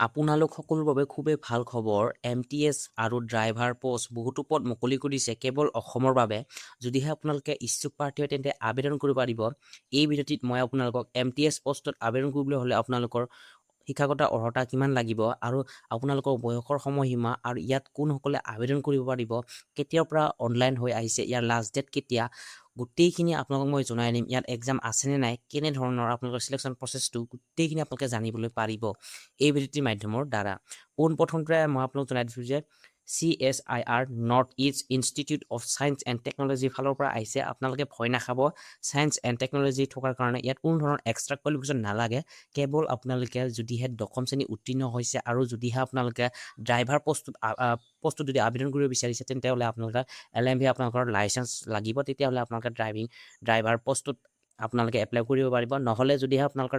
আপোনালোক সকলৰ বাবে খুবেই ভাল খবৰ। MTS আৰু ড্ৰাইভাৰ পোষ্ট বহুতো পদ মুকলি কৰিছে কেৱল অসমৰ বাবে। যদিহে আপোনালোকে ইচ্ছুক প্ৰাৰ্থী হয় তেন্তে আবেদন কৰিব পাৰিব। এই ভিডিঅ'টিত মই আপোনালোকক MTS পোষ্টত আবেদন কৰিবলৈ হ'লে আপোনালোকৰ শিক্ষাগত অৰ্হতা কিমান লাগিব আৰু আপোনালোকৰ বয়সৰ সময়সীমা আৰু ইয়াত কোনসকলে আবেদন কৰিব পাৰিব, কেতিয়াৰ পৰা অনলাইন হৈ আহিছে, ইয়াৰ লাষ্ট ডেট কেতিয়া, গোটেইখিনি আপোনালোকক মই জনাই দিম। ইয়াত এক্সাম আছেনে নাই, কেনেধৰণৰ আপোনালোকৰ চিলেকশ্যন প্ৰচেছটো গোটেইখিনি আপোনালোকে জানিবলৈ পাৰিব এই ভিডিঅ'টিৰ মাধ্যমৰ দ্বাৰা। পোনপ্ৰথমতে মই আপোনালোক জনাই দিছোঁ যে CSIR north east institute of science and টেকন'লজিৰ ফালৰ পৰা আহিছে। আপোনালোকে ভয় নাখাব, ছায়েন্স এণ্ড টেকন'লজি থকাৰ কাৰণে ইয়াত কোনো ধৰণৰ এক্সট্ৰা কোৱালিফিকেশ্যন নালাগে। কেৱল আপোনালোকে যদিহে দশম শ্ৰেণী উত্তীৰ্ণ হৈছে আৰু যদিহে আপোনালোকে ড্ৰাইভাৰ পোষ্টত যদি আবেদন কৰিব বিচাৰিছে তেন্তেহ'লে আপোনালোকে LMV আপোনালোকৰ লাইচেঞ্চ লাগিব। তেতিয়াহ'লে আপোনালোকে ড্ৰাইভাৰ পোষ্টত আপোনালোকে এপ্লাই কৰিব পাৰিব। নহ'লে যদিহে আপোনালোকৰ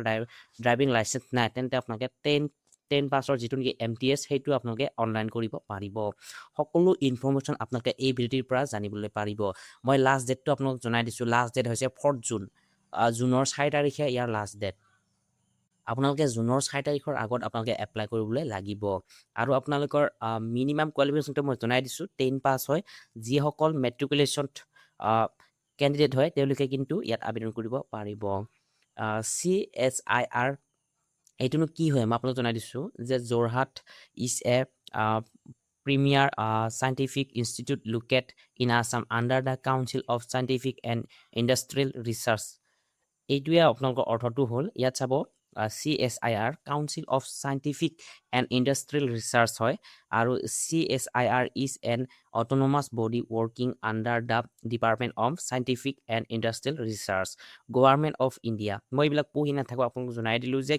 ড্ৰাইভিং লাইচেঞ্চ নাই তেন্তে আপোনালোকে 10 পাছৰ যিটো নেকি MTS সেইটো আপোনালোকে অনলাইন কৰিব পাৰিব। সকলো ইনফৰমেশ্যন আপোনালোকে এই ভিডিঅ'টিৰ পৰা জানিবলৈ পাৰিব। মই লাষ্ট ডেটটো আপোনালোকক জনাই দিছোঁ। লাষ্ট ডেট হৈছে 4 জুন। জুনৰ 4 তাৰিখে ইয়াৰ লাষ্ট ডেট। আপোনালোকে জুনৰ 4 তাৰিখৰ আগত আপোনালোকে এপ্লাই কৰিবলৈ লাগিব। আৰু আপোনালোকৰ মিনিমাম কোৱালিফিকেশ্যনটো মই জনাই দিছোঁ, 10 পাছ হয়। যিসকল মেট্ৰিকুলেশ্যনত কেণ্ডিডেট হয় তেওঁলোকে কিন্তু ইয়াত আবেদন কৰিব পাৰিব। CSIR এইটোনো কি হয় মই আপোনালোক জনাই দিছোঁ যে Jorhat is a premier scientific institute locate in Assam under the council of scientific and industrial research. এইটোৱে আপোনালোকৰ অৰ্থটো হ'ল, ইয়াত চাব CSIR council of scientific and industrial research হয়। আৰু CSIR is an autonomous body working under the department of scientific and industrial research, government of India. মই এইবিলাক পঢ়ি নাথাকোঁ, আপোনালোকক জনাই দিলোঁ যে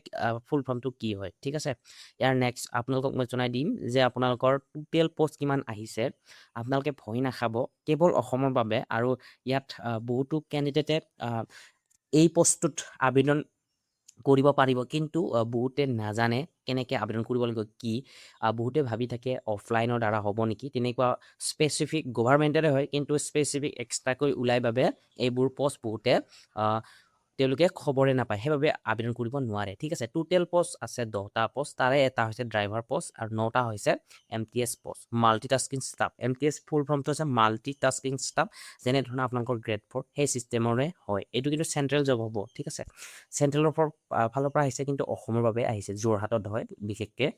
ফুল ফৰ্মটো কি হয়, ঠিক আছে। ইয়াৰ নেক্সট আপোনালোকক মই জনাই দিম যে আপোনালোকৰ টোটেল পোষ্ট কিমান আহিছে। আপোনালোকে ভয় নাখাব, কেৱল অসমৰ বাবে। আৰু ইয়াত বহুতো কেণ্ডিডেটে এই পোষ্টটোত আবেদন কৰিব পাৰিব, কিন্তু বহুতে নাজানে কেনেকৈ আবেদন কৰিব লাগিব কি। বহুতে ভাবি থাকে অফলাইনৰ দ্বাৰা হ'ব নেকি, তেনেকুৱা স্পেচিফিক গভৰ্ণমেণ্টৰে হয় কিন্তু স্পেচিফিক এক্সট্ৰাকৈ ওলাই বাবে এইবোৰ পোষ্ট বহুতে তেওঁলোকে খবৰে নাপায়, সেইবাবে আবেদন কৰিব নোৱাৰে, ঠিক আছে। টোটেল পোষ্ট আছে 10টা পোষ্ট, তাৰে এটা হৈছে ড্ৰাইভাৰ পোষ্ট আৰু 9টা হৈছে MTS post, multitasking staff. MTS ফুল ফৰ্মটো হৈছে মাল্টিটাস্কিং ষ্টাফ, যেনেধৰণে আপোনালোকৰ গ্ৰেড 4 সেই ছিষ্টেমৰে হয়। এইটো কিন্তু চেণ্ট্ৰেল জব হ'ব, ঠিক আছে। চেণ্ট্ৰেলৰ ফালৰ পৰা আহিছে কিন্তু অসমৰ বাবে আহিছে, যোৰহাটত হয় বিশেষকৈ।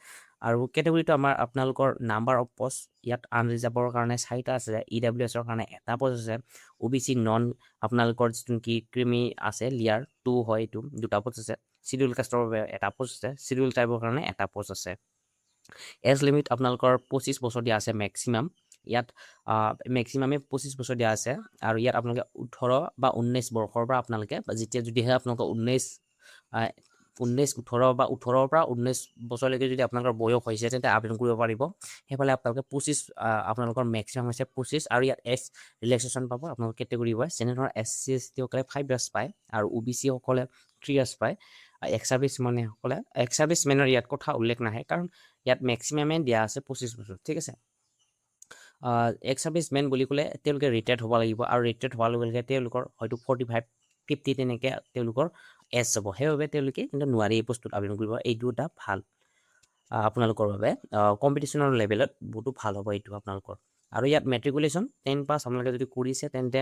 আৰু কেটেগৰীটো আপোনালোকৰ নাম্বাৰ অফ পোষ্ট ইয়াত আনৰিজাৰ্ভৰ কাৰণে 4টা আছে, EWSৰ কাৰণে 1টা পোষ্ট আছে, OBC নন আপোনালোকৰ যিটো নেকি ক্ৰিমি আছে লিয়াৰ 2 হয়, এইটো 2টা পোষ্ট আছে, চিডিউল কাষ্টৰ বাবে 1টা পোষ্ট আছে, চিডিউল ট্ৰাইবৰ কাৰণে 1টা পোষ্ট আছে। এজ লিমিট আপোনালোকৰ 25 বছৰ দিয়া আছে মেক্সিমাম। ইয়াত মেক্সিমামে 25 বছৰ দিয়া আছে। আৰু ইয়াত আপোনালোকে 18 বা 19 বৰ্ষৰ পৰা আপোনালোকে যদিহে আপোনালোকৰ 19, 18 বা 18ৰ পৰা 19 বছৰলৈকে যদি আপোনালোকৰ বয়স হৈছে তেন্তে আবেদন কৰিব পাৰিব। সেইফালে আপোনালোকে 25 আপোনালোকৰ মেক্সিমাম হৈছে 25। আৰু ইয়াত এজ ৰিলেক্সেশ্যন পাব আপোনালোকৰ কেটেগৰী ৱাইজ, যেনেধৰণৰ SC ST সকলে 5 ইয়াৰ্ছ পায় আৰু OBC সকলে 3 ইয়াৰ্ছ পায়। এক্স ছাৰ্ভিচমেনৰ ইয়াত কথা উল্লেখ নাহে, কাৰণ ইয়াত মেক্সিমামে দিয়া আছে 25 বছৰ, ঠিক আছে। এক্স ছাৰ্ভিচমেন বুলি ক'লে তেওঁলোকে ৰিটায়াৰ্ড হ'ব লাগিব, আৰু ৰিটায়াৰ্ড হোৱাৰ লগে লগে তেওঁলোকৰ হয়তো 45, 50 তেনেকৈ তেওঁলোকৰ এজ হ'ব, সেইবাবে তেওঁলোকে কিন্তু নোৱাৰি এই পোষ্টটোত আবেদন কৰিব। এইটো এটা ভাল আপোনালোকৰ বাবে, কম্পিটিশ্যনৰ লেভেলত বহুতো ভাল হ'ব এইটো আপোনালোকৰ। আৰু ইয়াত মেট্ৰিকুলেশ্যন 10 পাছ আপোনালোকে যদি কৰিছে তেন্তে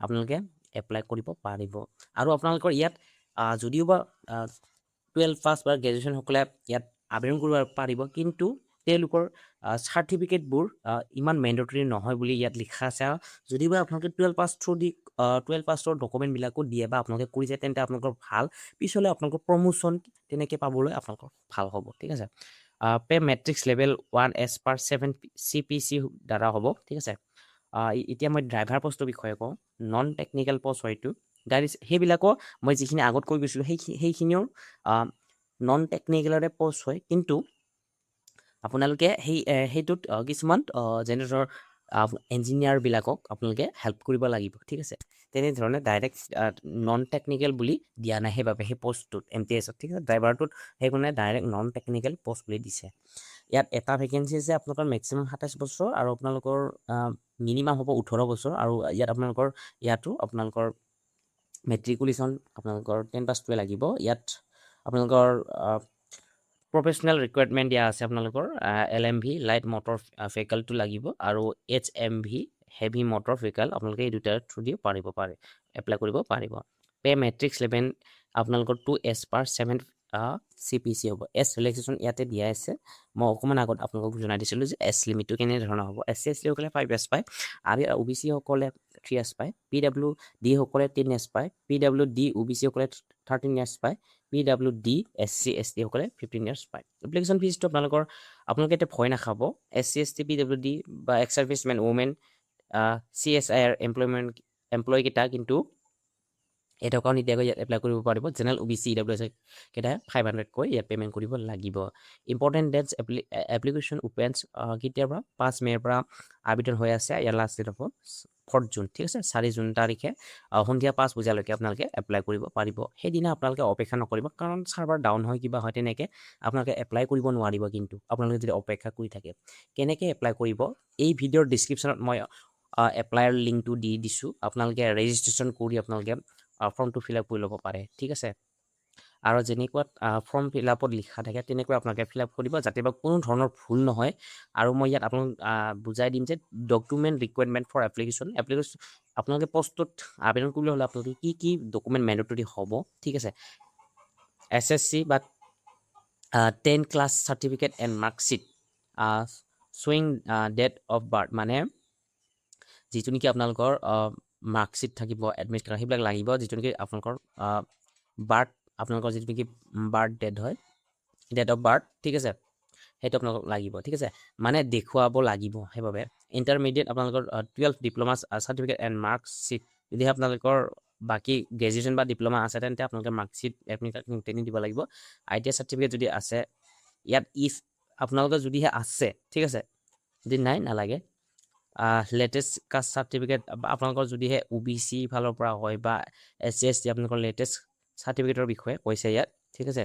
আপোনালোকে এপ্লাই কৰিব পাৰিব। আৰু আপোনালোকৰ ইয়াত যদিও বা 12 পাছ বা গ্ৰেজুৱেশ্যনসকলে ইয়াত আবেদন কৰিব পাৰিব, কিন্তু তেওঁলোকৰ চাৰ্টিফিকেটবোৰ ইমান মেণ্ডেটৰী নহয় বুলি ইয়াত লিখা আছে। যদিও আপোনালোকে 12 পাছৰ ডকুমেণ্টবিলাকো দিয়ে বা আপোনালোকে কৰিছে তেন্তে আপোনালোকৰ ভাল, পিছলৈ আপোনালোকৰ প্ৰমোশ্যন তেনেকৈ পাবলৈ আপোনালোকৰ ভাল হ'ব, ঠিক আছে। Pay matrix level 1 as per 7 CPC দ্বাৰা হ'ব, ঠিক আছে। এতিয়া মই ড্ৰাইভাৰ পোষ্টৰ বিষয়ে কওঁ। নন টেকনিকেল পোষ্ট হয়তো সেইবিলাকো মই যিখিনি আগত কৈ গৈছিলোঁ সেইখিনিও নন টেকনিকেলৰে পোষ্ট হয়, কিন্তু আপোনালোকে সেইটোত কিছুমান যেনেধৰ ইঞ্জিনিয়াৰবিলাকক আপোনালোকে হেল্প কৰিব লাগিব, ঠিক আছে। তেনেধৰণে ডাইৰেক্ট নন টেকনিকেল বুলি দিয়া নাই সেইবাবে সেই পোষ্টটোত MTSত, ঠিক আছে। ড্ৰাইভাৰটোত সেইকাৰণে ডাইৰেক্ট নন টেকনিকেল পোষ্ট বুলি দিছে। ইয়াত এটা ভেকেঞ্চি আছে আপোনালোকৰ মেক্সিমাম 27 বছৰ আৰু আপোনালোকৰ মিনিমাম হ'ব 18 বছৰ। আৰু ইয়াত আপোনালোকৰ মেট্ৰিকুলেশ্যন আপোনালোকৰ 10 পাছটোৱে লাগিব। ইয়াত আপোনালোকৰ প্ৰফেশ্যনেল ৰিকুৱাৰমেণ্ট দিয়া আছে আপোনালোকৰ LMV লাইট মটৰ ভেহিকেলটো লাগিব আৰু HMV হেভি মটৰ ভেহিকেল আপোনালোকে এই দুটাৰ থ্ৰু দি পাৰে এপ্লাই কৰিব পাৰিব পে মেট্ৰিক্স লেভেল আপোনালোকৰ 2S per 7 CPC হ'ব এছ ৰিলেক্সেশ্যন ইয়াতে দিয়া আছে মই অকণমান আগত আপোনালোকক জনাই দিছিলোঁ যে এছ লিমিটটো কেনেধৰণৰ হ'ব SC ST সকলে 5S পায় আৰু OBC সকলে 3S পায় PWD সকলে 10S পায় PWD OBC সকলে 13 years পায় PWD SC ST সকলে 15 years পায় এপ্লিকেশ্যন ফিজটো আপোনালোকে এতিয়া ভয় নাখাব SC ST PWD বা x servicemen women CSIR employ কেইটা কিন্তু এটকাও নিদিয়াকৈ ইয়াত এপ্লাই কৰিব পাৰিব জেনেৰেল OBC EWS কেইটা 500 কৈ ইয়াত পে'মেণ্ট কৰিব লাগিব ইম্পৰ্টেণ্ট ডেটছ এপ্লিকেশ্যন ওপেনছ কেতিয়াৰ পৰা 5 মে'ৰ পৰা আবেদন হৈ আছে ইয়াৰ লাষ্ট ডেট হ'ব 4 জুন ঠিক আছে 4 জুন তাৰিখে সন্ধিয়া 5 বজালৈকে আপোনালোকে এপ্লাই কৰিব পাৰিব সেইদিনা আপোনালোকে অপেক্ষা নকৰিব কাৰণ চাৰ্ভাৰ ডাউন হয় কিবা হয় তেনেকৈ আপোনালোকে এপ্লাই কৰিব নোৱাৰিব কিন্তু আপোনালোকে যদি অপেক্ষা কৰি থাকে কেনেকৈ এপ্লাই কৰিব এই ভিডিঅ'ৰ ডিছক্ৰিপশ্যনত মই এপ্লাইৰ লিংকটো দি দিছোঁ আপোনালোকে ৰেজিষ্ট্ৰেশ্যন কৰি আপোনালোকে ফৰ্মটো ফিল আপ কৰি ল'ব পাৰে ঠিক আছে আৰু যেনেকুৱা ফৰ্ম ফিল আপত লিখা থাকে তেনেকৈ আপোনালোকে ফিল আপ কৰিব যাতে বা কোনো ধৰণৰ ভুল নহয় আৰু মই ইয়াত আপোনালোক বুজাই দিম যে ডকুমেণ্ট ৰিকুৱাৰমেণ্ট ফৰ এপ্লিকেশ্যন আপোনালোকে পোষ্টত আবেদন কৰিবলৈ হ'লে আপোনালোকে কি ডকুমেণ্ট মেণ্ডেটৰী হ'ব ঠিক আছে SSC বা 10 ক্লাছ চাৰ্টিফিকেট এণ্ড মাৰ্কশ্বিট শ্ব'য়িং ডেট অফ বাৰ্থ মানে যিটো নেকি আপোনালোকৰ মাৰ্কশ্বিট থাকিব এডমিট কাৰ্ড সেইবিলাক লাগিব যিটো নেকি আপোনালোকৰ বাৰ্থ আপোনালোকৰ যিটো নেকি বাৰ্থ ডেট হয় ডেট অফ বাৰ্থ ঠিক আছে সেইটো আপোনালোকক লাগিব ঠিক আছে মানে দেখুৱাব লাগিব সেইবাবে ইণ্টাৰমিডিয়েট আপোনালোকৰ 12 ডিপ্ল'মা চাৰ্টিফিকেট এণ্ড মাৰ্কশ্বিট যদিহে আপোনালোকৰ বাকী গ্ৰেজুৱেশ্যন বা ডিপ্ল'মা আছে তেন্তে আপোনালোকে মাৰ্কশ্বিট এডমিট কাৰ্ড তেনি দিব লাগিব ITI চাৰ্টিফিকেট যদি আছে ইয়াত ইফ আপোনালোকৰ যদিহে আছে ঠিক আছে যদি নাই নালাগে লেটেষ্ট কাষ্ট চাৰ্টিফিকেট আপোনালোকৰ যদিহে OBC ফালৰ পৰা হয় বা SC ST আপোনালোকৰ লেটেষ্ট চাৰ্টিফিকেটৰ বিষয়ে কৈছে ইয়াত ঠিক আছে